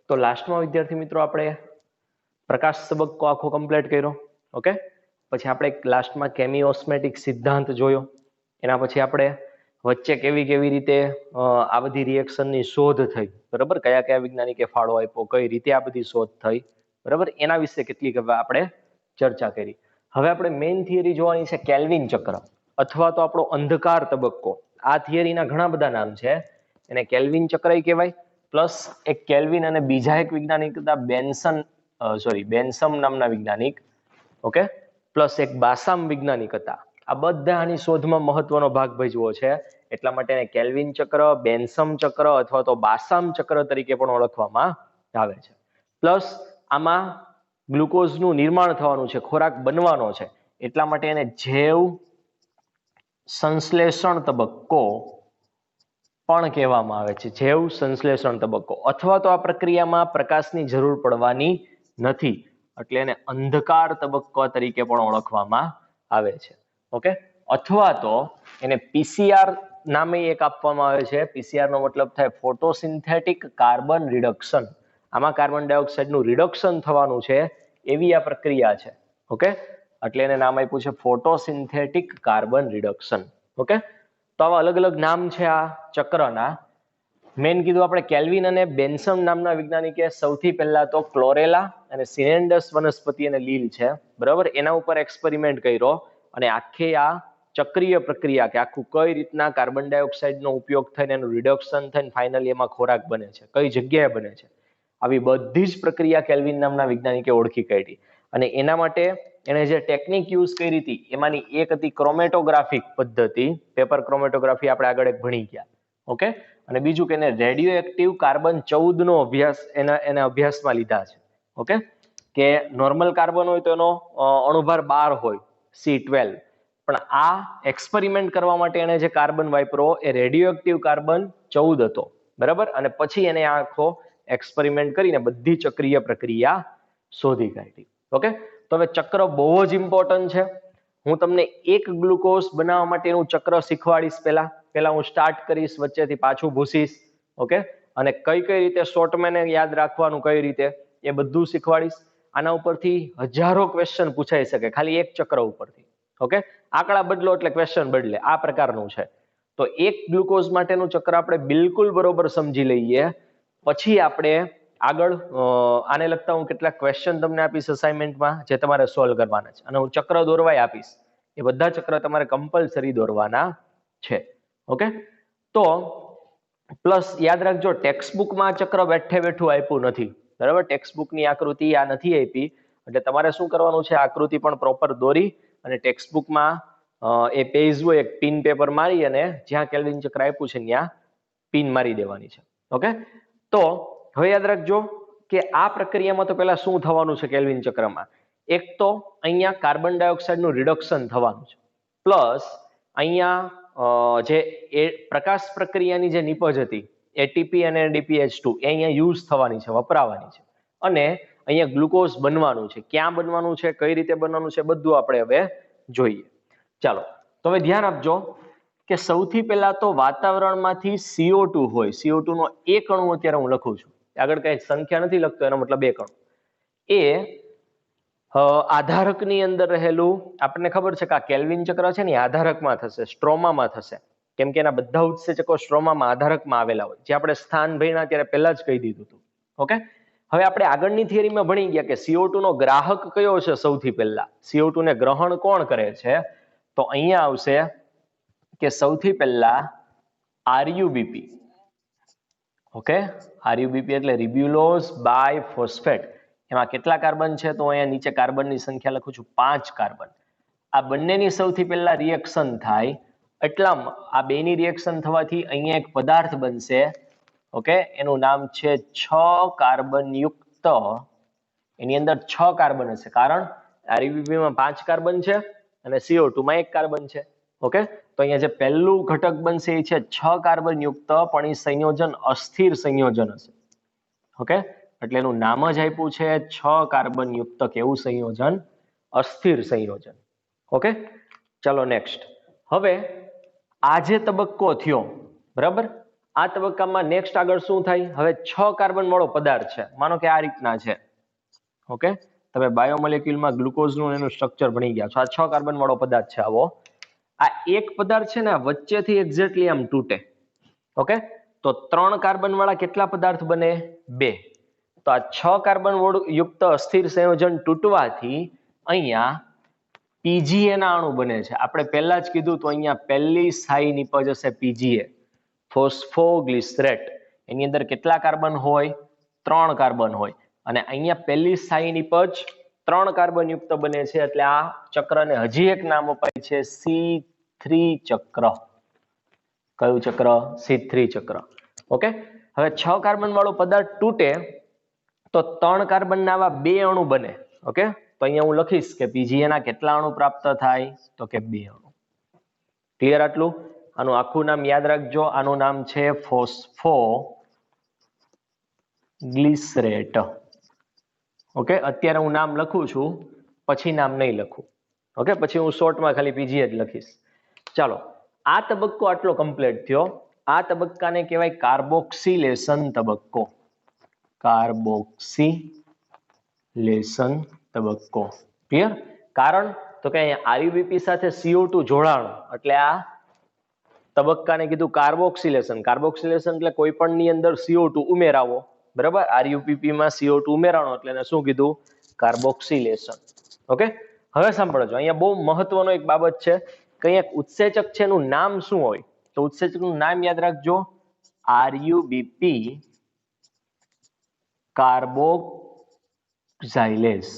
તો લાસ્ટમાં વિદ્યાર્થી મિત્રો આપણે પ્રકાશ તબક્કો આખો કમ્પ્લીટ કર્યો. ઓકે, પછી આપણે લાસ્ટમાં કેમિઓસ્મેટિક સિદ્ધાંત જોયો. એના પછી આપણે વચ્ચે કેવી કેવી રીતે આ બધી રિએક્શનની શોધ થઈ, બરાબર, કયા કયા વૈજ્ઞાનિકે ફાળો આપ્યો, કઈ રીતે આ બધી શોધ થઈ, બરાબર, એના વિશે કેટલીક આપણે ચર્ચા કરી. હવે આપણે મેઇન થિયરી જોવાની છે કેલ્વિન ચક્ર અથવા તો આપણો અંધકાર તબક્કો. આ થિયરીના ઘણા બધા નામ છે. એને કેલ્વિન ચક્ર કહેવાય, પ્લસ એક કેલ્વિન અને બીજા એક વૈજ્ઞાનિક હતા બેન્સમ નામના વૈજ્ઞાનિક. ઓકે, પ્લસ એક બાસામ વૈજ્ઞાનિક હતા. આ બધા આની શોધમાં મહત્વનો ભાગ ભજવો છે, એટલા માટે એને કેલ્વિન ચક્ર, બેન્સમ ચક્ર અથવા તો બાસામ ચક્ર તરીકે પણ ઓળખવામાં આવે છે. પ્લસ આમાં ગ્લુકોઝનું નિર્માણ થવાનું છે, ખોરાક બનવાનો છે, એટલા માટે એને જૈવ સંશ્લેષણ તબક્કો પણ કહેવામાં આવે છે. જૈવ સંશ્લેષણ તબક્કો, અથવા તો આ પ્રક્રિયામાં પ્રકાશની જરૂર પડવાની નથી, એટલે એને અંધકાર તબક્કો તરીકે પણ ઓળખવામાં આવે છે. ઓકે, અથવા તો એને પીસીઆર નામે એક આપવામાં આવે છે. પીસીઆર નો મતલબ થાય ફોટોસિન્થેટિક કાર્બન રિડક્શન. આમાં કાર્બન ડાયોક્સાઇડનું રિડક્શન થવાનું છે, એવી આ પ્રક્રિયા છે. ઓકે, એટલે એને નામ આપ્યું છે ફોટોસિન્થેટિક કાર્બન રિડક્શન. ઓકે, તો આવા અલગ અલગ નામ છે આ ચક્રના. મેન કીધું આપણે કેલ્વિન અને બેન્સમ નામના વૈજ્ઞાનિકે સૌથી પહેલા તો ક્લોરેલા અને સિનેન્ડસ વનસ્પતિ અને લીલ છે, બરાબર, એના ઉપર એક્સપેરિમેન્ટ કર્યો અને આખી આ ચક્રીય પ્રક્રિયા કે આખું કઈ રીતના કાર્બન ડાયોક્સાઇડનો ઉપયોગ થઈને એનું રિડક્શન થઈને ફાઇનલી એમાં ખોરાક બને છે, કઈ જગ્યાએ બને છે, આવી બધી જ પ્રક્રિયા કેલ્વિન નામના વૈજ્ઞાનિકે ઓળખી કાઢી. અને એના માટે એને જે ટેકનિક યુઝ કરી હતી એમાંની એક હતી ક્રોમેટોગ્રાફિક પદ્ધતિ. પેપર ક્રોમેટોગ્રાફી આપણે આગળ એક ભણી ગયા. ઓકે, અને બીજું કે એને રેડિયો એક્ટિવ કાર્બન 14 નો અભ્યાસ એને અભ્યાસમાં લીધા છે. ઓકે, કે નોર્મલ કાર્બન હોય તો એનો અણુભાર 12 હોય, C12, પણ આ એક્સપેરિમેન્ટ કરવા માટે એને જે કાર્બન વાપરો એ રેડિયો એક્ટિવ કાર્બન 14 હતો, બરાબર, અને પછી એને આખો એક્સપેરિમેન્ટ કરીને બધી ચક્રીય પ્રક્રિયા શોધી કાઢી. ઓકે, તો હવે ચક્ર બહુ જ ઇમ્પોર્ટન્ટ છે. હું તમને એક ગ્લુકોઝ બનાવવા માટેનું ચક્ર શીખવાડીશ. પહેલા હું સ્ટાર્ટ કરીશ, વચ્ચેથી પાછું ભૂસીશ. ઓકે, અને કઈ કઈ રીતે શોર્ટમેન યાદ રાખવાનું, કઈ રીતે એ બધું શીખવાડીશ. આના ઉપરથી હજારો ક્વેશ્ચન પૂછાઈ શકે ખાલી એક ચક્ર ઉપરથી. ઓકે, આંકડા બદલો એટલે ક્વેશ્ચન બદલે, આ પ્રકારનું છે. તો એક ગ્લુકોઝ માટેનું ચક્ર આપણે બિલકુલ બરોબર સમજી લઈએ, પછી આપણે આગળ આને લગતા હું કેટલાક ક્વેશ્ચન તમને આપીશ અસાઇનમેન્ટમાં, જે તમારે સોલ્વ કરવાના છે, અને હું ચક્ર દોરવાય આપીશ. એ બધા ચક્ર તમારે કમ્પલસરી દોરવાના છે. ઓકે, તો પ્લસ યાદ રાખજો, ટેક્સ્ટબુકમાં ચક્ર બેઠે બેઠું આપ્યું નથી, બરાબર. ટેક્સ્ટબુકની આકૃતિ આ નથી આપી, એટલે તમારે શું કરવાનું છે, આકૃતિ પણ પ્રોપર દોરી અને ટેક્સ્ટબુકમાં એ પેજ હોય એક પિન પેપર મારી અને જ્યાં કેલ્વિન ચક્ર આપ્યું છે ત્યાં પિન મારી દેવાની છે. ઓકે, તો હવે યાદ રાખજો કે આ પ્રક્રિયામાં તો પહેલા શું થવાનું છે કેલ્વિન ચક્રમાં. એક તો અહીંયા કાર્બન ડાયોક્સાઇડનું રિડક્શન થવાનું છે, પ્લસ અહીંયા જે પ્રકાશ પ્રક્રિયાની જે નિપજ હતી એટીપી અને ડીપીએચ2 એ અહીંયા યુઝ થવાની છે, વપરાવાની છે, અને અહીંયા ગ્લુકોઝ બનવાનું છે. ક્યાં બનવાનું છે, કઈ રીતે બનવાનું છે, બધું આપણે હવે જોઈએ. ચાલો, તો હવે ધ્યાન આપજો કે સૌથી પહેલા તો વાતાવરણમાંથી CO2 હોય, CO2 નો એક અણુ અત્યારે હું લખું છું, આગળ કઈ સંખ્યા નથી લખતો, એનો મતલબ એક અણુ, એ આધારકની અંદર રહેલું, આપણને ખબર છે કે આ કેલ્વિન ચક્ર છે ને આધારકમાં થશે, સ્ટ્રોમામાં થશે, કેમ કે એના બધા ઉત્સેચકો સ્ટ્રોમામાં આધારકમાં આવેલા હોય, જે આપણે સ્થાન ભણ્યા ત્યારે પહેલા જ કહી દીધું હતું. ઓકે, હવે આપણે આગળની થિયરીમાં ભણી ગયા કે CO2 નો ગ્રાહક કયો છે. સૌથી પહેલા CO2 ને ગ્રહણ કોણ કરે છે, તો અહીંયા આવશે કે સૌથી પહેલા RUBP. ઓકે, RUBP એટલે રિબ્યુલોઝ બાયફોસ્ફેટ. એમાં કેટલા કાર્બન છે, તો અહીંયા નીચે કાર્બનની સંખ્યા લખું છું, 5 કાર્બન. આ બંનેની સૌથી પહેલા રિએક્શન થાય, એટલામાં આ બેની રિએક્શન થવાથી અહીંયા એક પદાર્થ બનશે. ઓકે, એનું નામ છે 6 કાર્બન યુક્ત, એની અંદર 6 કાર્બન હશે, કારણ RUBP માં 5 કાર્બન છે અને CO2 માં 1 કાર્બન છે. ઓકે, તો અહીંયા જે પહેલું ઘટક બનશે એ છે 6 કાર્બન યુક્ત, પણ એ સંયોજન અસ્થિર સંયોજન હશે. ઓકે, એટલે એનું નામ જ આપ્યું છે 6 કાર્બન યુક્ત કેવું સંયોજન, અસ્થિર સંયોજન. ઓકે, ચલો નેક્સ્ટ. હવે આ જે તબક્કો થયો, બરાબર, આ તબક્કામાં નેક્સ્ટ આગળ શું થાય? હવે 6 કાર્બન વાળો પદાર્થ છે, માનો કે આ રીતના છે. ઓકે, તમે બાયોમોલેક્યુલમાં ગ્લુકોઝનું એનું સ્ટ્રક્ચર ભણી ગયા છો. આ 6 કાર્બન વાળો પદાર્થ છે આવો. આ એક પદાર્થ છે ને વચ્ચેથી એક્ઝેક્ટલી આમ તૂટે. ઓકે, તો 3 કાર્બન વાળા કેટલા પદાર્થ બને? 2. તો આ 6 કાર્બન યુક્ત અસ્થિર સંયોજન તૂટવાથી અહીંયા PGA ના અણુ બને છે. આપણે પહેલા જ કીધું તો અહીંયા પહેલી સ્થાયી નિપજ હશે PGA, ફોસ્ફોગ્લિસરેટ. એની અંદર કેટલા કાર્બન હોય? 3 કાર્બન હોય. અને અહીંયા પહેલી સ્થાયી નિપજ 3 કાર્બન યુક્ત બને છે, એટલે આ ચક્રને હજી એક નામ અપાય છે C3 ચક્ર. કયું ચક્ર? C3 ચક્ર. ઓકે, હવે 6 કાર્બન વાળો પદાર્થ તૂટે તો 3 કાર્બન ના આવા 2 અણુ બને. ઓકે, તો અહીંયા હું લખીશ કે PGA ના કેટલા અણુ પ્રાપ્ત થાય? તો કે 2 અણુ. ક્લિયર આટલું? આનું આખું નામ યાદ રાખજો. આનું નામ છે ફોસ્ફોગ્લિસરેટ. ઓકે, અત્યારે હું નામ લખું છું, પછી નામ નહીં લખું. ઓકે, પછી હું શોર્ટમાં ખાલી PGA જ લખીશ. ચાલો, આ તબક્કો આટલો કમ્પ્લીટ થયો. આ તબક્કાને કહેવાય કાર્બોક્સિલેશન તબક્કો. કાર્બોક્સિલેશન તબક્કો. ક્લિયર? કારણ તો કે અહીંયા RUBP સાથે CO2 જોડાણ, એટલે આ તબક્કાને કીધું કાર્બોક્સિલેશન. કાર્બોક્સિલેશન એટલે કોઈ પણ ની અંદર CO2 ઉમેરાવો. બરાબર, RUBP માં CO2 ઉમેરાણો એટલે એને શું કીધું? કાર્બોક્સિલેશન. ઓકે, હવે સાંભળજો, અહીંયા બહુ મહત્વનો એક બાબત છે કે અહીંયા ઉત્સેચક છે, એનું નામ શું હોય? તો ઉત્સેચકનું નામ યાદ રાખજો, RUBP કાર્બોક્સાઇલેસ.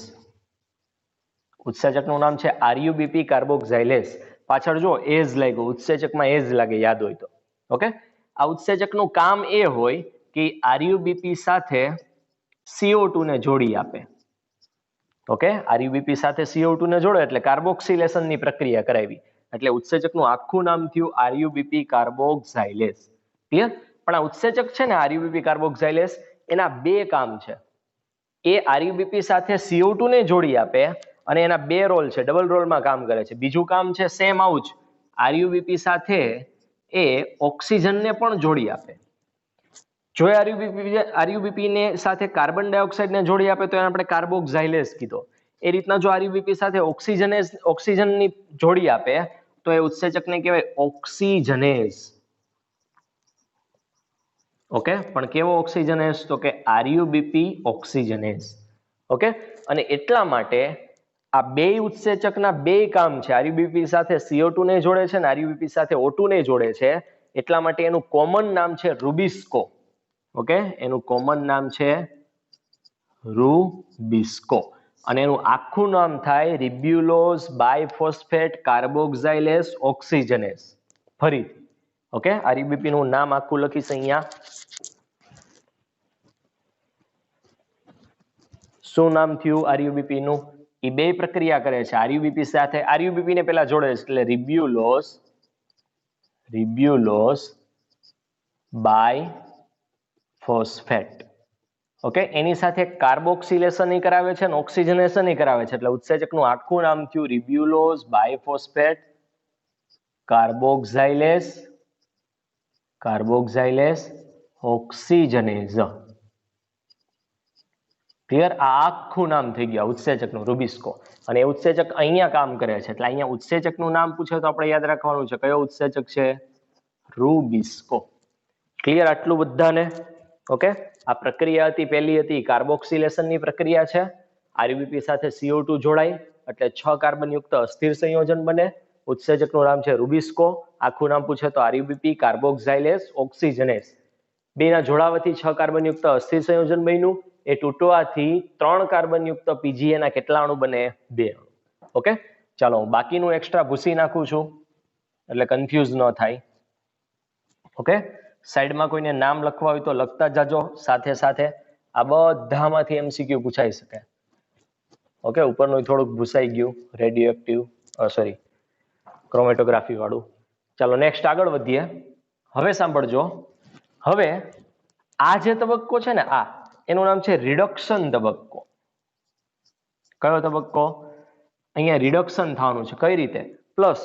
ઉત્સેચકનું નામ છે RUBP કાર્બોક્સાઇલેસ. પાછળ જો એઝ લાગ્યો, ઉત્સેચકમાં એઝ લાગે, યાદ હોય તો. ઓકે, આ ઉત્સેચકનું કામ એ હોય કે RUBP સાથે CO2 ને જોડી આપે. ઓકે, RUBP સાથે CO2 ને જોડે એટલે કાર્બોક્સિલેશનની પ્રક્રિયા કરાવી. એટલે ઉત્સેચકનું આખું નામ થયું RUBP કાર્બોક્સાઇલેસ. ક્લિયર? પણ આ ઉત્સેચક છે ને RUBP કાર્બોક્સાઇલેસ, એના 2 કામ છે. એ RUBP સાથે CO2 ને જોડી આપે અને એના 2 રોલ છે, ડબલ રોલમાં કામ કરે છે. બીજું કામ છે સેમ આવું જ, RUBP સાથે એ ઓક્સિજનને પણ જોડી આપે. જો RUBP ને સાથે કાર્બન ડાયોક્સાઇડને જોડી આપે તો એને આપણે કાર્બોક્સાઇલેસ કીધો. એ રીતના જો RUBP સાથે ઓક્સિજનની જોડી આપે તો એ ઉત્સેચકને કહેવાય ઓક્સિજનેઝ. ઓકે, પણ કેવો ઓક્સિજનેઝ? તો કે RUBP ઓક્સિજનેઝ. ઓકે, અને એટલા માટે આ 2 ઉત્સેચકના 2 કામ છે. RUBP સાથે CO2 ને જોડે છે અને RUBP સાથે O2 ને જોડે છે. એટલા માટે એનું કોમન નામ છે રૂબિસ્કો. ઓકે, એનું કોમન નામ છે રૂબિસ્કો અને એનું આખું નામ થાય રિબ્યુલોઝ બાયફોસ્ફેટ કાર્બોક્સાઇલેસ ઓક્સિજનેઝ. ફરીથી ઓકે, RUBP નું નામ આખું લખીશ અહીંયા. શું નામ થયું RUBP નું? એ 2 પ્રક્રિયા કરે છે RUBP સાથે. RUBP ને પેલા જોડે છે એટલે રિબ્યુલોઝ બાયફોસ્ફેટ. ઓકે, એની સાથે કાર્બોક્સિલેશન કરાવે છે અને ઓક્સિજનેશન કરાવે છે. એટલે ઉત્સેચકનું આખું નામ થયું રિબ્યુલોઝ બાયફોસ્ફેટ કાર્બોક્સાઇલેસ ઓક્સિજનેઝ. ક્લિયર? આ આખું નામ થઈ ગયું ઉત્સેચકનું રૂબિસ્કો. અને એ ઉત્સેચક અહીંયા કામ કરે છે એટલે અહીંયા ઉત્સેચકનું નામ પૂછે તો આપણે યાદ રાખવાનું છે કયો ઉત્સેચક છે? રૂબિસ્કો. ક્લિયર આટલું બધાને? ઓકે, આ પ્રક્રિયા હતી, પહેલી હતી કાર્બોક્સિલેશનની પ્રક્રિયા છે. RUBP સાથે CO2 જોડાય એટલે 6 કાર્બન યુક્ત અસ્થિર સંયોજન બને. ઉત્સેચકનું નામ છે રૂબિસ્કો. આખું નામ પૂછે તો RUBP કાર્બોક્સાઇલેસ ઓક્સિજનેઝ. 2 ના જોડાવાથી 6 કાર્બન યુક્ત અસ્થિર સંયોજન બન્યું. એ તૂટવાથી 3 કાર્બન યુક્ત PGA ના કેટલા અણુ બને? 2 અણુ. ઓકે, ચાલો હું બાકીનું એક્સ્ટ્રા ભૂસી નાખું છું એટલે કન્ફ્યુઝ ન થાય. ઓકે, સાઈડમાં કોઈને નામ લખવા હોય તો લખતા જાજો. સાથે સાથે આ બધામાંથી MCQ પૂછાઈ શકે. ઓકે, ઉપરનું થોડુંક ભૂસાઈ ગયું, રેડિયોએક્ટિવ ક્રોમેટોગ્રાફી વાળું. ચાલો નેક્સ્ટ આગળ વધીએ. હવે સાંભળજો, હવે આ જે તબક્કો છે ને એનું નામ છે રિડક્શન તબક્કો. કયો તબક્કો? અહીંયા રિડક્શન થવાનું છે. કઈ રીતે? પ્લસ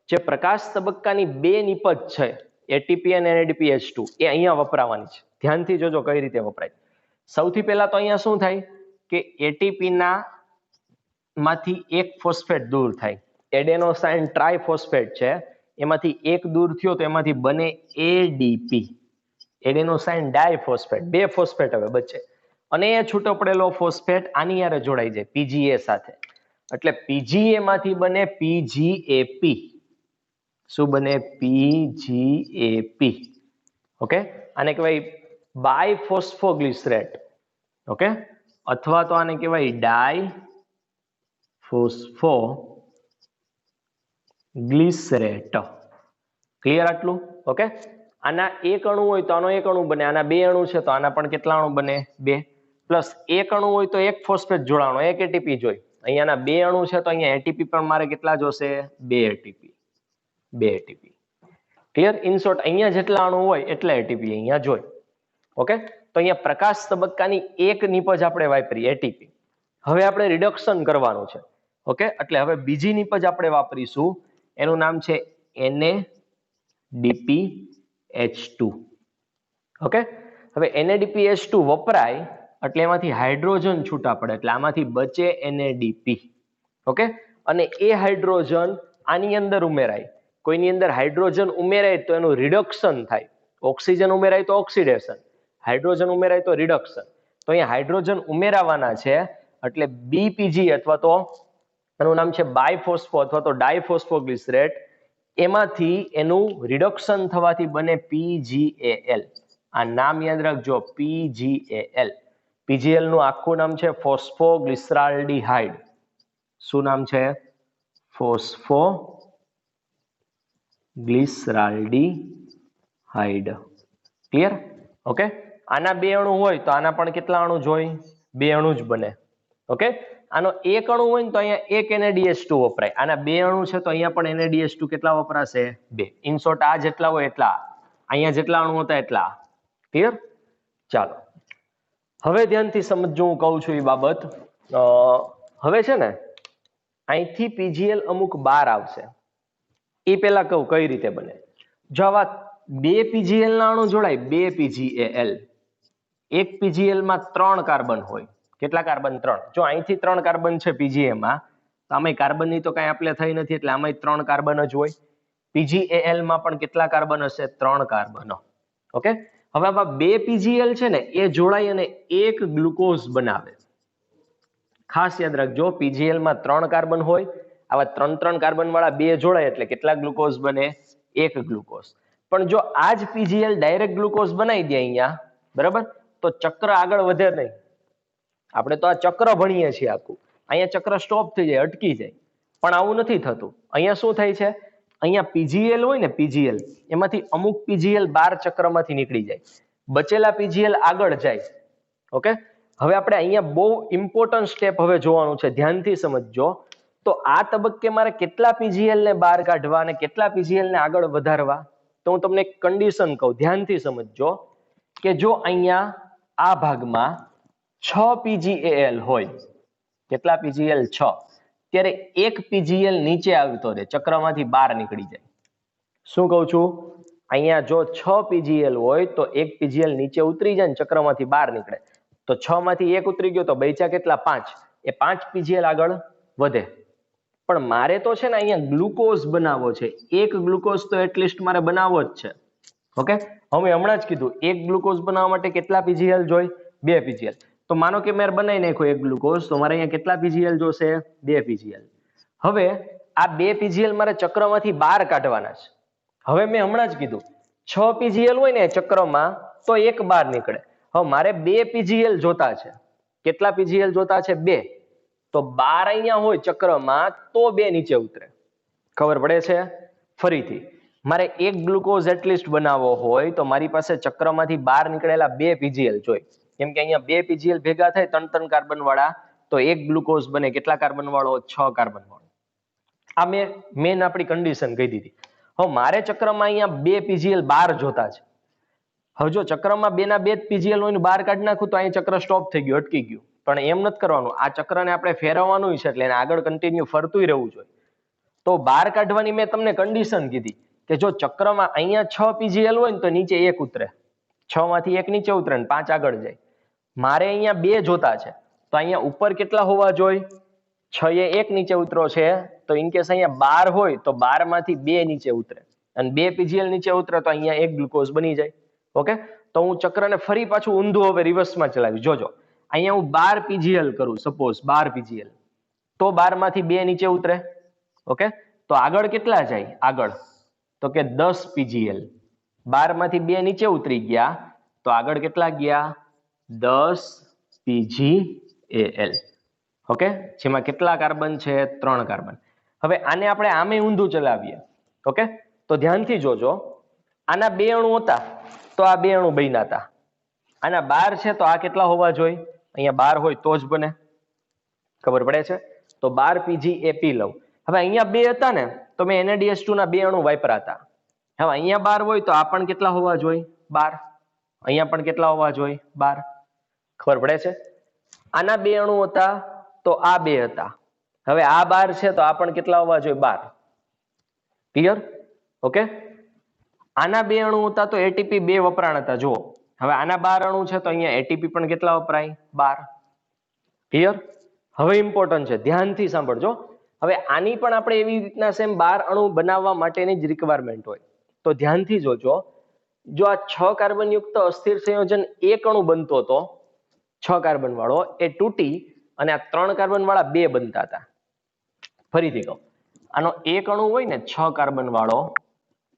જે પ્રકાશ તબક્કાની 2 નિપજ છે એટીપી અને NADPH2 એ અહીંયા વપરાવાની છે. ધ્યાનથી જોજો કઈ રીતે વપરાય. સૌથી પહેલા તો અહીંયા શું થાય કે એટીપી ના માંથી એક ફોસ્ફેટ દૂર થાય. એડેનોસાઇન ટ્રાઇફોસ્ફેટ છે, એમાંથી એક દૂર થયો તો એમાંથી બને એડીપી, એડેનોસાઇન ડાયફોસ્ફેટ. બે ફોસ્ફેટ હવે બચે અને એ છૂટો પડેલો ફોસ્ફેટ આની હારે જોડાઈ જાય પીજીએ સાથે, એટલે પીજીએ માંથી બને પીજીએપી. શું બને? પીજીએપી. ઓકે, આને કહેવાય બાયફોસ્ફોગ્લિસરેટ. ઓકે, અથવા તો આને કહેવાય ડાયફોસ્ફોગ્લિસરેટ. ક્લિયર આટલું? ઓકે, આના એક અણુ હોય તો આનો એક અણુ બને, આના બે અણુ છે તો આના પણ કેટલા અણુ બને? બે. પ્લસ એક અણુ હોય તો એક ફોસ્ફેટ જોડાણો, એક એટીપી જોઈ. અહીંયાના બે અણુ છે તો અહીંયા એટીપી પણ મારે કેટલા જોશે? બે એટીપી. બે એટીપી. ક્લિયર? ઇન શોર્ટ, અહીંયા જેટલા અણુ હોય એટલા એટીપી અહીંયા જોઈ. ઓકે, તો અહીંયા પ્રકાશ તબક્કાની એક નીપજ આપણે વાપરી એટીપી. હવે આપણે રિડક્શન કરવાનું છે. ઓકે, એટલે હવે બીજી નીપજ આપણે વાપરીશું, એનું નામ છે NADPH2. ઓકે, હવે NADPH2 વપરાય એટલે એમાંથી હાઇડ્રોજન છૂટા પડે, એટલે આમાંથી બચે NADP. ઓકે, અને એ હાઇડ્રોજન આની અંદર ઉમેરાય. કોઈની અંદર હાઇડ્રોજન ઉમેરાય તો એનું રિડક્શન થાય. ઓક્સિજન ઉમેરાય તો ઓક્સિડેશન, હાઇડ્રોજન ઉમેરાય તો રિડક્શન. તો અહીંયા હાઇડ્રોજન ઉમેરાવાના છે એટલે બીપીજી અથવા તો એનું નામ છે બાયફોસ્ફો અથવા તો ડાયફોસ્ફોગ્લિસરેટ, એમાંથી એનું રિડક્શન થવાથી બને PGAL. આ નામ યાદ રાખજો, PGAL. PGL નું આખું નામ છે ફોસ્ફોગ્લિસરાલ્ડિહાઇડ. શું નામ છે? ફોસ્ફોગ્લિસરાલ્ડિહાઇડ. ક્લિયર? ઓકે, આના બે અણુ હોય તો આના પણ કેટલા અણુ જોઈ? બે અણુ જ બને. ઓકે, આનો એક અણુ હોય ને તો અહીંયા એક NADH2 વપરાય. આના બે અણુ છે તો અહીંયા પણ NADH2 કેટલા વપરાશે? બે. ઇન શોર્ટ, આ જેટલા હોય એટલા, અહીંયા જેટલા અણુ હતા એટલા. ક્લિયર? ચાલો, હવે ધ્યાનથી સમજજો હું કહું છું એ બાબત. હવે છે ને, અહીંથી પીજીએલ અમુક બાર આવશે, એ પેલા કહું કઈ રીતે બને. જો આવા બે પીજીએલ ના અણુ જોડાય, બે PGAL, એક પીજીએલ માં 3 કાર્બન હોય. કેટલા કાર્બન? 3. જો અહીંથી 3 કાર્બન છે પીજીએ માં, તો આમાં કાર્બન ની તો કઈ આપણે થઈ નથી એટલે આમાં 3 કાર્બન જ હોય. પીજીએલ માં પણ કેટલા કાર્બન હશે? 3 કાર્બન. ઓકે, હવે આવા બે પીજીએલ છે ને એ જોડાઈ અને એક ગ્લુકોઝ બનાવે. ખાસ યાદ રાખજો, પીજીએલ માં 3 કાર્બન હોય, આવા 3 કાર્બન વાળા બે જોડાય એટલે કેટલા ગ્લુકોઝ બને? એક ગ્લુકોઝ. પણ જો આ જ પીજીએલ ડાયરેક્ટ ગ્લુકોઝ બનાવી દે અહીંયા, બરાબર, તો ચક્ર આગળ વધે નહીં. આપણે તો આ ચક્ર ભણીએ છીએ આખું, અહીંયા ચક્ર સ્ટોપ થઈ જાય, અટકી જાય. પણ આવું નથી થતું. અહીંયા શું થાય છે? અહીંયા પીજીએલ હોય ને, પીજીએલ એમાંથી અમુક પીજીએલ 12 ચક્રમાંથી નીકળી જાય, બચેલા પીજીએલ આગળ જાય. ઓકે, હવે આપણે અહીંયા બહુ ઇમ્પોર્ટન્ટ સ્ટેપ હવે જોવાનું છે, ધ્યાનથી સમજજો. તો આ તબક્કે મારે કેટલા પીજીએલ ને બહાર કાઢવા અને કેટલા પીજીએલ ને આગળ વધારવા, તો હું તમને એક કન્ડિશન કહું, ધ્યાનથી સમજજો. કે જો અહીંયા આ ભાગમાં 6 PGAL હોય, કેટલા PGL? 6. ત્યારે એક PGL નીચે આવતો રહે, ચક્રમાંથી બહાર નીકળી જાય. શું કહું છું? અહીંયા જો 6 PGL હોય તો એક PGL નીચે ઉતરી જાય ને ચક્રમાંથી બહાર નીકળે. તો 6 માંથી એક ઉતરી ગયો તો બચ્યા કેટલા? 5. એ 5 PGL આગળ વધે. પણ મારે તો છે ને અહીંયા ગ્લુકોઝ બનાવવો છે, એક ગ્લુકોઝ તો એટલીસ્ટ મારે બનાવવો જ છે. ઓકે, હવે હમણાં જ કીધું, એક ગ્લુકોઝ બનાવવા માટે કેટલા PGL જોઈ? 2 PGL. તો માનો કે મેં બનાવી નાખ્યો એક ગ્લુકોઝ, તો મારે અહીંયા કેટલા PGL જોશે? 2 PGL. હવે આ 2 PGL મારે ચક્રમાંથી બહાર કાઢવાના છે. હવે મેં હમણાં જ કીધું 6 PGL હોય ને ચક્રમાં તો એક બહાર નીકળે. હવે મારે 2 PGL જોતા છે. કેટલા PGL જોતા છે? 2. તો 12 અહીંયા હોય ચક્રમાં તો 2 નીચે ઉતરે. ખબર પડે છે? ફરીથી મારે એક ગ્લુકોઝ એટલીસ્ટ બનાવવો હોય તો મારી પાસે ચક્રમાંથી બહાર નીકળેલા 2 PGL જોઈએ. કેમ કે અહીંયા 2 PGL ભેગા થાય 3 કાર્બન વાળા તો એક ગ્લુકોઝ બને. કેટલા કાર્બન વાળો? 6 કાર્બન વાળો. આ મેન આપણી કન્ડિશન કહી દીધી. હવે મારે ચક્રમાં અહીંયા 2 PGL બહાર જોતા છે. હવે જો ચક્રમાં 2 ના 2 PGL હોય બહાર કાઢી નાખું તો અહીં ચક્ર સ્ટોપ થઈ ગયું, અટકી ગયું. પણ એમ નથી કરવાનું, આ ચક્રને આપણે ફેરવવાનું છે એટલે એને આગળ કન્ટિન્યુ ફરતું રહેવું જોઈએ. તો બહાર કાઢવાની મેં તમને કન્ડિશન કીધી કે જો ચક્રમાં અહીંયા 6 પીજીએલ હોય ને તો નીચે 1 ઉતરે, 6 માંથી 1 નીચે ઉતરે ને 5 આગળ જાય. મારે અહીંયા 2 જોતા છે તો અહીંયા ઉપર કેટલા હોવા જોઈએ? 6 એ 1 નીચે ઉતરો છે તો ઇનકેસ અહીંયા 12 હોય તો 12 માંથી 2 નીચે ઉતરે અને 2 પીજીએલ નીચે ઉતરે તો અહીંયા 1 ગ્લુકોઝ બની જાય. ઓકે, તો હું ચક્રને ફરી પાછું ઊંધું હવે રિવર્સમાં ચલાવી. જોજો, અહીંયા હું 12 પીજીએલ કરું, સપોઝ 12 પીજીએલ, તો 12 માંથી 2 નીચે ઉતરે. ઓકે, તો આગળ કેટલા જાય? આગળ તો કે 10 પીજીએલ. 12 માંથી 2 નીચે ઉતરી ગયા તો આગળ કેટલા ગયા? 10 પીજીએલ. ઓકે, જેમાં કેટલા કાર્બન છે? 3 કાર્બન. હવે આને આપણે આમે ઊંધું ચલાવીએ. ઓકે, તો ધ્યાનથી જોજો, આના 2 અણુ હતા તો આ 2 અણુ બન્યા હતા. આના 12 છે તો આ કેટલા હોવા જોઈએ? અહીંયા 12 હોય તો જ બને. ખબર પડે છે? તો 12 પીજીએપી લઉં. હવે અહીંયા 2 હતા ને તો મેં NaDH2 ના 2 અણુ વાપર્યા હતા. હવે અહીંયા 12 હોય તો આ પણ કેટલા હોવા જોઈએ? 12. અહીંયા પણ કેટલા હોવા જોઈએ? 12. ખબર પડે છે? આના 2 અણુ હતા તો આ 2 હતા. હવે આ 12 છે તો આ પણ કેટલા હોવા જોઈએ? 12. ક્લિયર? ઓકે, આના 2 અણુ હતા તો એટીપી 2 વપરાણ હતા. જુઓ, હવે આના 12 અણુ છે તો અહીંયા એટીપી પણ કેટલા વપરાય? 12. ક્લિયર? હવે ઇમ્પોર્ટન્ટ છે, ધ્યાનથી સાંભળજો. હવે આની પણ આપણે એવી રીતના સેમ 12 અણુ બનાવવા માટેની જ રિક્વાયરમેન્ટ હોય. તો ધ્યાનથી જોજો, જો આ 6 કાર્બન યુક્ત અસ્થિર સંયોજન 1 અણુ બનતો હતો, 6 કાર્બન વાળો, એ તૂટી અને આ 3 કાર્બન વાળા 2 બનતા હતા. ફરીથી કહું, આનો 1 અણુ હોય ને 6 કાર્બન વાળો,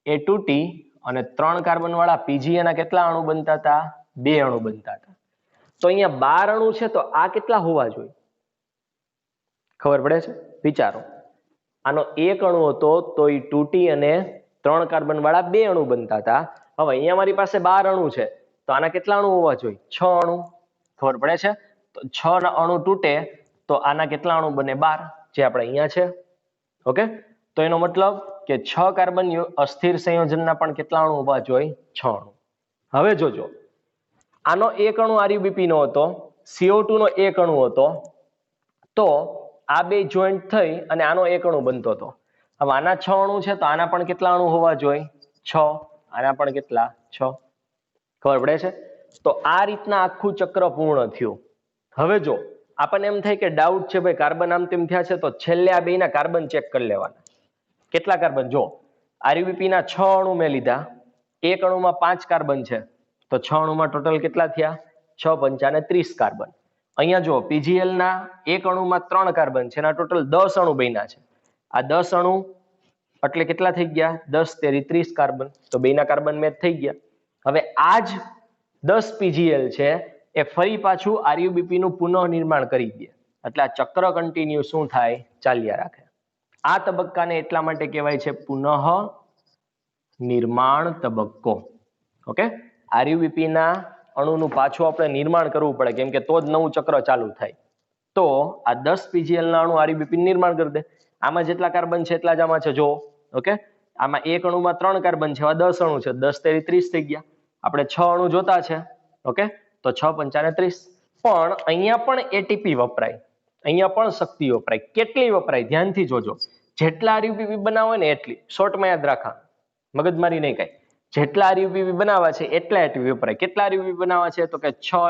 એ તૂટી અને 3 કાર્બન વાળા પીજીએ ના કેટલા અણુ બનતા હતા? 2 અણુ બનતા હતા. તો અહીંયા 12 અણુ છે તો આ કેટલા હોવા જોઈએ? ખબર પડે છે? વિચારો, આનો 1 અણુ હતો તો એ તૂટી અને 3 કાર્બન વાળા 2 અણુ બનતા હતા. હવે અહીંયા મારી પાસે 12 અણુ છે તો આના કેટલા અણુ હોવા જોઈએ? 6 અણુ. ખબર પડે છે? તો 6 ના અણુ તૂટે તો આના કેટલા અણુ બને? 12, જે આપણે અહીંયા છે. ઓકે, તો એનો મતલબ કે 6 કાર્બન અસ્થિર સંયોજનના પણ કેટલા અણુ હોવા જોઈએ? 6 અણુ. હવે જોજો, આનો 1 અણુ RuBP નો હતો, CO2 નો 1 અણુ હતો, તો આ 2 જોઈન્ટ થઈ અને આનો 1 અણુ બનતો હતો. હવે આના 6 અણુ છે તો આના પણ કેટલા અણુ હોવા જોઈએ? 6. આના પણ કેટલા? 6. ખબર પડે છે? તો આ રીતના આખું ચક્ર પૂર્ણ થયું. હવે જો આપણને એમ થાય કે ડાઉટ છે, ભાઈ કાર્બન આમ તેમ થયા છે, તો છેલ્લે આ બેના કાર્બન ચેક કરી લેવાના. કેટલા કાર્બન? જો RuBP ના 6 અણુ મેં લીધા, 1 અણુમાં 5 કાર્બન છે તો 6 અણુમાં ટોટલ કેટલા થયા? 6 પંચાને 30 કાર્બન. અહીંયા જો પીજીએલ ના 1 અણુમાં 3 કાર્બન છે, એના ટોટલ 10 અણુ બન્યા છે. આ 10 અણુ એટલે કેટલા થઈ ગયા? 10 તેરી 30 કાર્બન. તો બેના કાર્બન મેચ થઈ ગયા. હવે આ જ 10 પીજીએલ છે એ ફરી પાછું RuBP નું પુનઃનિર્માણ કરી દે, એટલે આ ચક્ર કન્ટિન્યુ શું થાય? ચાલ્યા રાખે. આ તબક્કાને એટલા માટે કહેવાય છે પુનઃ નિર્માણ તબક્કો. ઓકે, RuBP ના અણુનું પાછું આપણે નિર્માણ કરવું પડે, કેમ કે તો જ નવું ચક્ર ચાલુ થાય. તો આ 10 પીજીએલ ના અણુ RuBP નિર્માણ કરી દે. આમાં જેટલા કાર્બન છે એટલા જ આમાં છે. જો ઓકે, આમાં 1 અણુમાં 3 કાર્બન છે, આવા 10 અણુ છે, 10 તેરી 30 થઈ ગયા. આપણે 6 અણુ જોતા છે. ઓકે, તો 6 પંચાને 30. પણ અહીંયા પણ એટીપી વપરાય, અહીંયા પણ શક્તિ વપરાય. કેટલી વપરાય? ધ્યાનથી જોજો. જેટલા RuBP બનાવે ને એટલી, શોર્ટમાં યાદ રાખા, મગજમારી નહીં કાંઈ. જેટલા RuBP બનાવવા છે એટલા એટીપી વપરાય. કેટલા RuBP બનાવવા છે? તો કે 6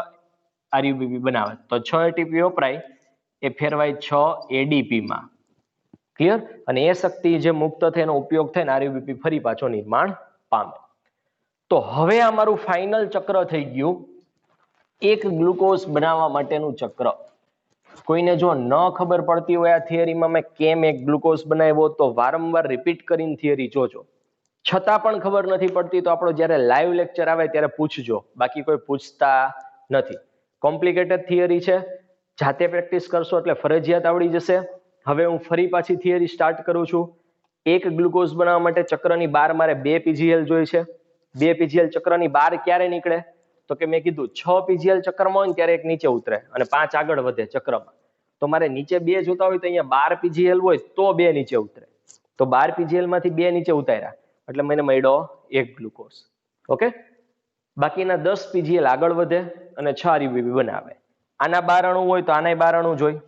RuBP બનાવે તો 6 એટીપી વપરાય, એ ફેરવાય 6 ADP માં. ક્લિયર? અને એ શક્તિ જે મુક્ત થાય એનો ઉપયોગ થઈને RuBP ફરી પાછો નિર્માણ પામે. તો હવે આ મારું ફાઇનલ ચક્ર થઈ ગયું, એક ગ્લુકોઝ બનાવવા માટેનું ચક્ર. કોઈને જો ન ખબર પડતી હોય આ થિયરીમાં મેં કેમ એક ગ્લુકોઝ બનાવ્યો, તો વારંવાર રિપીટ કરીને થિયરી જોજો. છતાં પણ ખબર નથી પડતી તો આપણો જ્યારે લાઈવ લેક્ચર આવે ત્યારે પૂછજો, બાકી કોઈ પૂછતા નથી. કોમ્પ્લિકેટેડ થિયરી છે, જાતે પ્રેક્ટિસ કરશો એટલે ફરજિયાત આવડી જશે. હવે હું ફરી પાછી થિયરી સ્ટાર્ટ કરું છું. એક ગ્લુકોઝ બનાવવા માટે ચક્રની બહાર મારે 2 પીજીએલ જોઈએ છે. 2 પીજીએલ ચક્રની બહાર ક્યારે નીકળે? તો કે મેં કીધું 6 પીજીએલ ચક્રમાં હોય ને ત્યારે એક નીચે ઉતરે અને 5 આગળ વધે ચક્રમાં. તો મારે નીચે 2 જોતા હોય તો અહીંયા 12 પીજીએલ હોય તો 2 નીચે ઉતરે. તો 12 પીજીએલ માંથી 2 નીચે ઉતાર્યા એટલે મને મળ્યો એક ગ્લુકોઝ. ઓકે, બાકીના 10 પીજીએલ આગળ વધે અને 6 RuBP બનાવે. આના 12 અણુ હોય તો આના 12 અણુ જોઈ,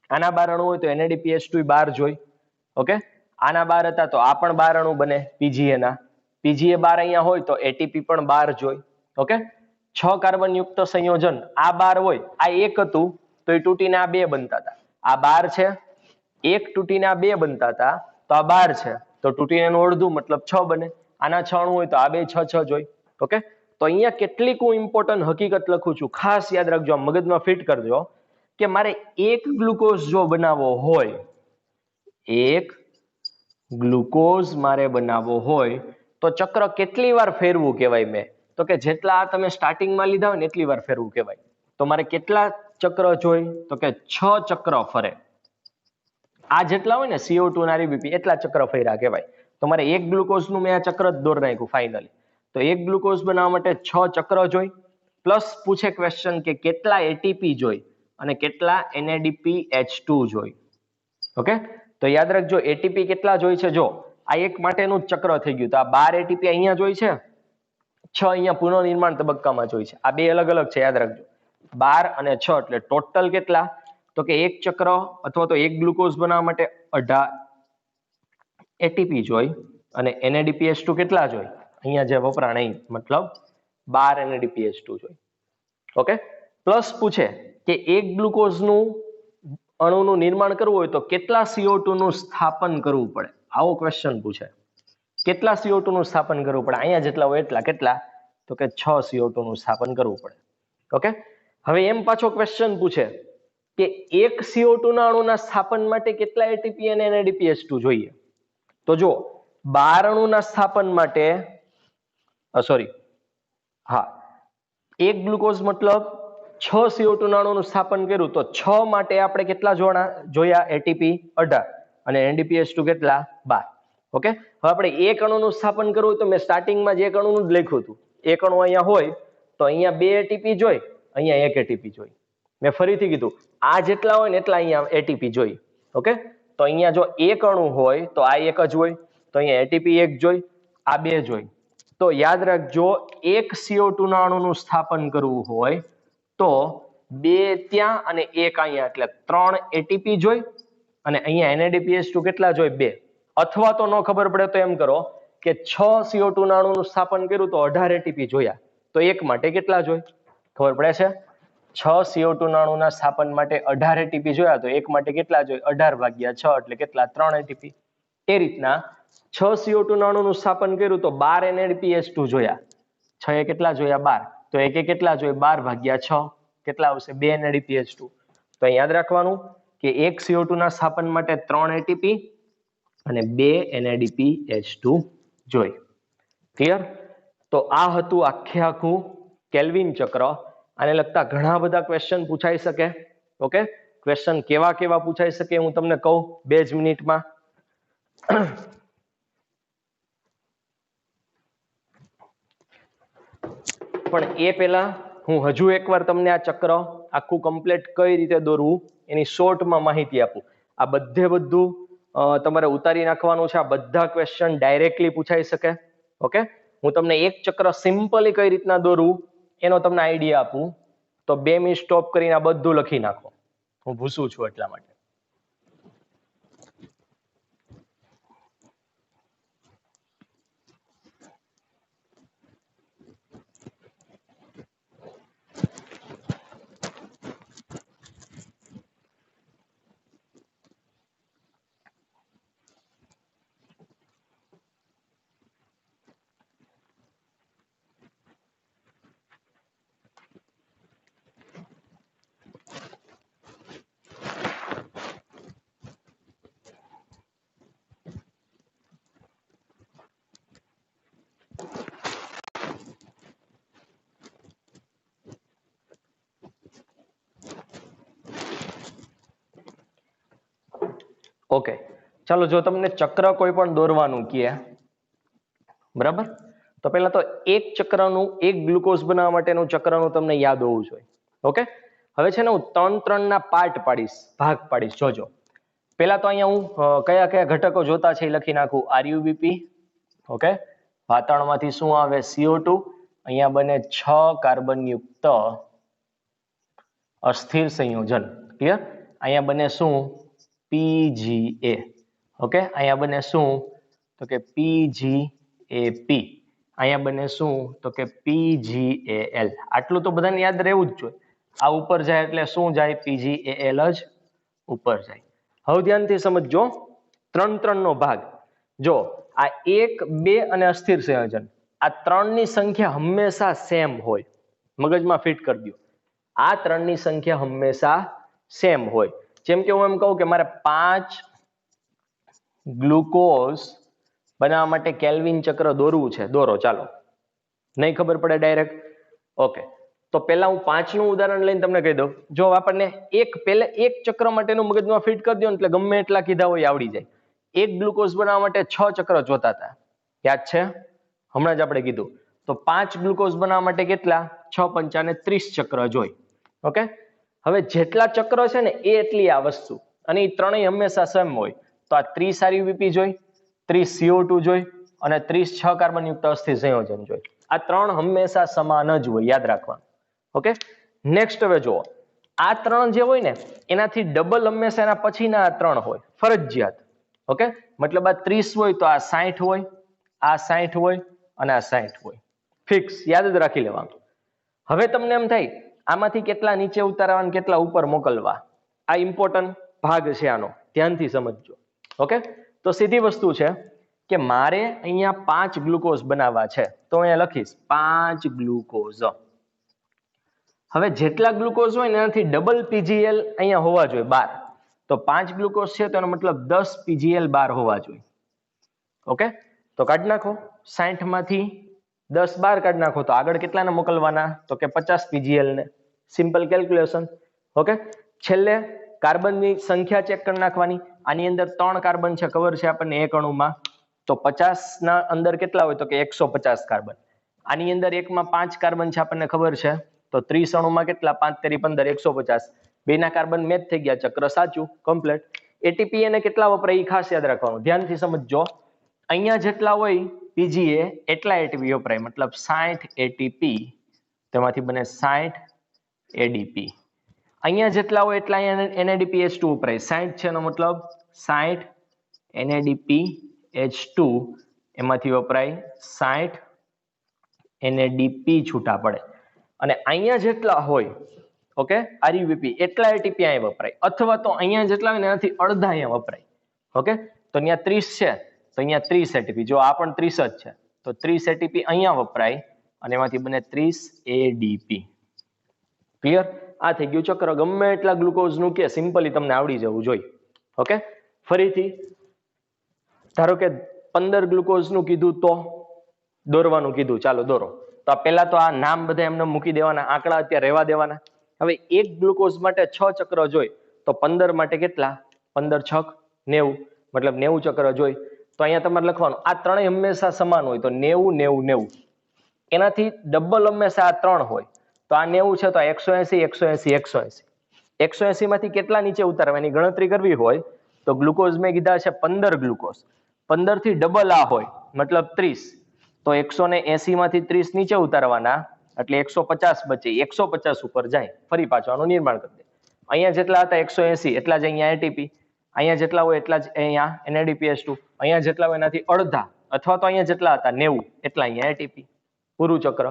આના 12 અણુ હોય તો NaDPH2 12 જોઈ. ઓકે, આના 12 હતા તો આ પણ 12 અણુ બને પીજીએ ના. પીજીએ 12 અહીંયા હોય તો એટીપી પણ 12 જોઈ. ઓકે, 6 કાર્બન યુક્ત સંયોજન આ 12 હોય, આ એક હતું તો એ તૂટીને આ 2 બનતા હતા. આ 12 છે, એક તૂટીને આ 2 બનતા હતા, તો આ 12 છે તો તૂટીને એનું અડધું મતલબ 6 બને. આના 6 અણુ હોય તો આ 2 6 6 જોઈ. ઓકે, તો અહીંયા કેટલીક હું ઇમ્પોર્ટન્ટ હકીકત લખું છું, ખાસ યાદ રાખજો, મગજમાં ફિટ કરજો કે મારે એક ગ્લુકોઝ જો બનાવવો હોય, એક ગ્લુકોઝ મારે બનાવવો હોય તો ચક્ર કેટલી વાર ફેરવું કહેવાય? મેં તો કે જેટલા તમે સ્ટાર્ટિંગમાં લીધા હોય ને એટલી વાર ફેરવું કહેવાય. તો મારે કેટલા ચક્ર જોઈ? તો કે 6 ચક્ર ફરે. આ જેટલા હોય ને CO2 અને RBP એટલા ચક્ર ફર્યા કહેવાય. તો મારે એક ગ્લુકોઝનું મેં આ ચક્ર જ દોર નાખ્યું ફાઇનલી. તો એક ગ્લુકોઝ બનાવવા માટે 6 ચક્ર જોઈ, પ્લસ પૂછે ક્વેશ્ચન કે કેટલા એટીપી જોઈ અને કેટલા NADPH2 જોઈ. ઓકે, તો યાદ રાખજો એટીપી કેટલા જોઈ છે. જો આ એક માટેનું જ ચક્ર થઈ ગયું, તો આ 12 એટીપી અહીંયા જોઈ છે, 6 અહીંયા પુનઃનિર્માણ તબક્કામાં જોઈ છે. આ બે અલગ અલગ છે, યાદ રાખજો. 12 અને 6 એટલે ટોટલ કેટલા? તો કે એક ચક્ર અથવા તો એક ગ્લુકોઝ બનાવવા માટે 18 એટીપી જોઈ અને NADPH2 કેટલા જોઈ? અહીંયા જે વપરાણ અહીં મતલબ 12 NADPH2 જોઈ. ઓકે, પ્લસ પૂછે કે એક ગ્લુકોઝનું અણુનું નિર્માણ કરવું હોય તો કેટલા CO2 નું સ્થાપન કરવું પડે? આવો ક્વેશ્ચન પૂછે. કેટલા CO2 નું સ્થાપન કરવું પડે? અહીંયા જેટલા હોય એટલા. કેટલા? તો કે 6 CO2 નું સ્થાપન કરવું પડે. ઓકે, હવે એમ પાછો ક્વેશ્ચન પૂછે કે એક CO2 ના અણુના સ્થાપન માટે કેટલા એટીપી અને NADPH2 જોઈએ? તો જો 12 અણુના સ્થાપન માટે એક ગ્લુકોઝ મતલબ 6 CO2 ના અણુનું સ્થાપન કર્યું તો 6 માટે આપણે કેટલા જોયા? એટીપી 18 અને NADPH2 કેટલા? 12. ઓકે, હવે આપણે એક અણુનું સ્થાપન કરવું હોય તો મેં સ્ટાર્ટિંગમાં જ એક અણુનું જ લખ્યું હતું. એક અણુ અહીંયા હોય તો અહીંયા 2 એટીપી જોઈ, અહીંયા 1 એટીપી જોઈ. મેં ફરીથી કીધું આ જેટલા હોય ને એટલા અહીંયા એટીપી જોઈ. ઓકે, તો અહીંયા જો એક અણુ હોય તો આ એક જ હોય, તો અહીંયા એટીપી 1 જોઈ, આ 2 જોઈ. તો યાદ રાખજો એક CO2 ના અણુનું સ્થાપન કરવું હોય તો 2 ત્યાં અને 1 અહીંયા એટલે 3 એટીપી જોઈ અને અહીંયા NADPH2 કેટલા જોઈ? 2. અથવા તો ન ખબર પડે તો એમ કરો કે 6 CO2 ના અણુનું સ્થાપન કર્યું તો 18 એટીપી જોયા, તો એક માટે કેટલા જોઈ? ખબર પડે છે? 6 CO2 ના અણુના સ્થાપન માટે 18 એટીપી જોયા તો એક માટે કેટલા જોઈ? 18 ભાગ્યા 6 એટલે કેટલા? 3 એટીપી. એ રીતના 6 CO2 ના અણુનું સ્થાપન કર્યું તો 12 NADPH2 જોયા. 6 એ કેટલા જોયા? 12. તો એકે કેટલા જોઈ? 12 ભાગ્યા 6 કેટલા આવશે? 2 NADPH2. તો યાદ રાખવાનું કે એક CO2 ના સ્થાપન માટે 3 એટીપી અને 2 NADPH2 જોઈ. ક્લિયર? તો આ હતું આખું કેલ્વિન ચક્ર. આને લગતા ઘણા બધા ક્વેશ્ચન પૂછાઈ શકે. ઓકે, ક્વેશ્ચન કેવા કેવા પૂછાઈ શકે હું તમને કહું 2 જ મિનિટમાં. પણ એ પહેલા હું હજુ એકવાર તમને આ ચક્ર આખું કમ્પ્લીટ કઈ રીતે દોરવું એની શોર્ટમાં માહિતી આપું. આ બધું તમારે ઉતારી નાખવાનું છે. આ બધા ક્વેશ્ચન ડાયરેક્ટલી પૂછાઈ શકે. ઓકે, હું તમને એક ચક્ર સિમ્પલી કઈ રીતના દોરવું એનો તમને આઈડિયા આપું. તો 2 મિનિટ સ્ટોપ કરીને આ બધું લખી નાખો. હું ભૂસું છું એટલા માટે. ઓકે, ચાલો જો તમને ચક્ર કોઈ પણ દોરવાનું કહે, બરાબર, તો પહેલા તો એક ચક્રનું એક ગ્લુકોઝ બનાવવા માટેનું ચક્રનું તમને યાદ હોવું જોઈએ. ઓકે, હવે છે ને હું 3 ના પાર્ટ પાડીશ, ભાગ પાડીશ. જોજો પહેલા તો અહીંયા હું કયા કયા ઘટકો જોતા છે એ લખી નાખું. RUBP. ઓકે, વાતાવરણમાંથી શું આવે? CO2. અહીંયા બને 6 કાર્બન યુક્ત અસ્થિર સંયોજન. ક્લિયર? અહીંયા બને શું? PGA. ઓકે, અહીંયા બને શું તો કે PgAp, અહીંયા બને શું તો કે PgAl. આટલું તો બધાને યાદ રહેવું જ જોઈએ. આ ઉપર જાય એટલે શું જાય? PgAl જ ઉપર જાય. હવે ધ્યાનથી સમજજો, 3 3 નો ભાગ. જો આ 1 2 અને અસ્થિર સંયોજન, આ 3 ની સંખ્યા હંમેશા સેમ હોય. મગજમાં ફિટ કરી દો, આ 3 ની સંખ્યા હંમેશા સેમ હોય. જેમ કે હું એમ કહું કે મારે 5 ગ્લુકોઝ બનાવવા માટે કેલ્વિન ચક્ર દોરવું છે, દોરો ચાલો. નહીં ખબર પડે ડાયરેક્ટ? ઓકે, તો પહેલા હું 5 નું ઉદાહરણ લઈને તમને કહી દઉં. જો આપણને પહેલે એક ચક્ર માટેનું મગજમાં ફિટ કરી દો એટલે ગમે એટલા કીધા હોય આવડી જાય. 1 ગ્લુકોઝ બનાવવા માટે 6 ચક્ર જોતા હતા, યાદ છે? હમણાં જ આપણે કીધું. તો 5 ગ્લુકોઝ બનાવવા માટે કેટલા? 6 પંચા 30 ચક્ર જોઈ. ઓકે, હવે જેટલા ચક્ર છે ને એ એટલી આ વસ્તુ, અને એ ત્રણેય હંમેશા સેમ હોય. તો આ 30 RUBP જોઈ, 30 CO2 જોઈ અને 30 6 કાર્બન યુક્ત અસ્થિર સંયોજન જોઈ. આ 3 હંમેશા સમાન જ હોય, યાદ રાખવાનું. ઓકે, નેક્સ્ટ હવે જુઓ, આ 3 જે હોય ને એનાથી ડબલ હંમેશા એના પછીના 3 હોય, ફરજિયાત. ઓકે, મતલબ આ 30 હોય તો આ 60 હોય, આ 60 હોય અને આ 60 હોય, ફિક્સ, યાદ જ રાખી લેવાનું. હવે તમને એમ થાય આમાંથી કેટલા નીચે ઉતારવા અને કેટલા ઉપર મોકલવા, આ ઇમ્પોર્ટન્ટ ભાગ છે આનો, ધ્યાનથી સમજજો. ઓકે, તો સીધી વસ્તુ છે કે મારે અહીંયા 5 ગ્લુકોઝ બનાવવા છે, તો અહીંયા લખીશ 5 ગ્લુકોઝ. હવે જેટલા ગ્લુકોઝ હોય ને એનાથી ડબલ PgL અહીંયા હોવા જોઈએ 12. તો 5 ગ્લુકોઝ છે તો એનો મતલબ 10 PgL 12 હોવા જોઈએ. ઓકે, તો કાઢી નાખો, 60 માંથી 10 12 કાઢી નાખો તો આગળ કેટલાને મોકલવાના? તો કે 50 PgL ને. Simple calculation. ઓકે, છેલ્લે કાર્બનની સંખ્યા ચેક કરી નાખવાની. આની અંદર 3 કાર્બન છે, ખબર છે આપણને એક અણુમાં, તો 50 ના અંદર કેટલા હોય? તો કે 150 કાર્બન. આની અંદર એકમાં 5 કાર્બન છે આપણને ખબર છે, તો 30 અણુમાં કેટલા? 5 તેરી 15, 150. બેના કાર્બન મેચ થઈ ગયા, ચક્ર સાચું, કમ્પ્લીટ. એટીપી એને કેટલા વપરાય એ ખાસ યાદ રાખવાનું, ધ્યાનથી સમજજો. અહીંયા જેટલા હોય PGA એટલા એટીપી વપરાય, મતલબ 60 એટીપી, તેમાંથી બને 60 ADP. અહીંયા જેટલા હોય એટલા અહીંયા NADPH2 વપરાય, 60 છે એનો મતલબ 60 NADPH2, એમાંથી વપરાય 60 NADP છૂટા પડે. અને અહીંયા જેટલા હોય, ઓકે, RUBP એટલા એટીપી અહીંયા વપરાય, અથવા તો અહીંયા જેટલા હોય ને એનાથી અડધા અહીંયા વપરાય. ઓકે, તો અહીંયા 30 છે તો અહીંયા 30 એટીપી, જો આ પણ 30 જ છે તો 30 એટીપી અહીંયા વપરાય અને એમાંથી બને 30 ADP. ક્લિયર? આ થઈ ગયું ચક્ર. ગમે એટલા ગ્લુકોઝ નું કે સિમ્પલી તમને આવડી જવું જોઈએ. ઓકે, ફરીથી ધારો કે 15 ગ્લુકોઝ નું કીધું તો દોરવાનું કીધું, ચાલો દોરો. તો આ પહેલા તો આ નામ બધા એમને મૂકી દેવાના, આંકડા અત્યારે રહેવા દેવાના. હવે 1 ગ્લુકોઝ માટે 6 ચક્ર જોઈ તો 15 માટે કેટલા? 15 6 90, મતલબ 90 ચક્ર જોઈ. તો અહીંયા તમારે લખવાનું આ ત્રણેય હંમેશા સમાન હોય, તો 90 90 90. એનાથી ડબલ હંમેશા આ 3 હોય, તો આ 90 છે તો આ 180 180 180. 180 માંથી કેટલા નીચે ઉતારવાની ગણતરી કરવી હોય તો ગ્લુકોઝ મેં કીધા છે 15 ગ્લુકોઝ, 15 થી ડબલ આ હોય મતલબ 30, તો 180 માંથી 30 નીચે ઉતારવાના એટલે 150 બચે, 150 ઉપર જાય, ફરી પાછું આનું નિર્માણ કરી દે. અહીંયા જેટલા હતા 180 એટલા જ અહીંયા એટીપી, અહીંયા જેટલા હોય એટલા જ અહીંયા NADPH2, અહીંયા જેટલા હોય એનાથી અડધા, અથવા તો અહીંયા જેટલા હતા 90 એટલા અહીંયા એટીપી. પૂરું ચક્ર.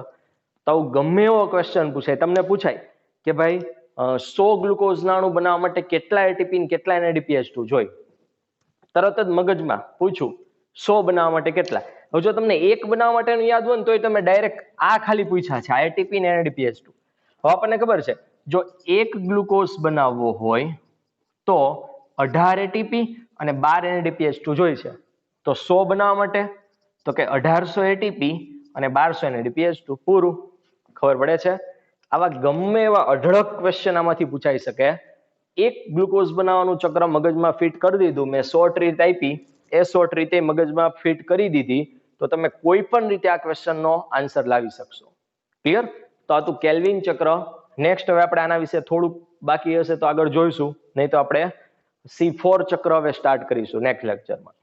તો ગમે એવો ક્વેશ્ચન પૂછાય, તમને પૂછાય કે ભાઈ 100 ગ્લુકોઝ નાણું બનાવવા માટે કેટલા એટીપી ને કેટલા NADPH2 જોઈ, તરત જ મગજમાં પૂછું 100 બનાવવા માટે કેટલા. હવે જો તમને 1 બનાવવા માટેનું યાદ હોય ને તોય તમે ડાયરેક્ટ આ ખાલી પૂછ્યા છે, આ એટીપી ને NADPH2. હવે આપણને ખબર છે જો 1 ગ્લુકોઝ બનાવવો હોય તો 18 એટીપી અને 12 NADPH2 જોઈ છે. તો 100 બનાવવા માટે તો કે 1800 એટીપી અને 1200 NADPH2, પૂરું. ખબર પડે છે? આવા ગમે એવા અઢળક ક્વેશ્ચન આમાંથી પૂછાઈ શકે. 1 ગ્લુકોઝ બનાવવાનું ચક્ર મગજમાં ફિટ કરી દીધું મેં, શોર્ટ રીત આપી, એ શોર્ટ રીતે મગજમાં ફિટ કરી દીધી તો તમે કોઈ પણ રીતે આ ક્વેશ્ચનનો આન્સર લાવી શકશો. ક્લિયર? તો આ તું કેલ્વિન ચક્ર. નેક્સ્ટ હવે આપણે આના વિશે થોડુંક બાકી હશે તો આગળ જોઈશું, નહીં તો આપણે C4 ચક્ર હવે સ્ટાર્ટ કરીશું નેક્સ્ટ લેક્ચરમાં.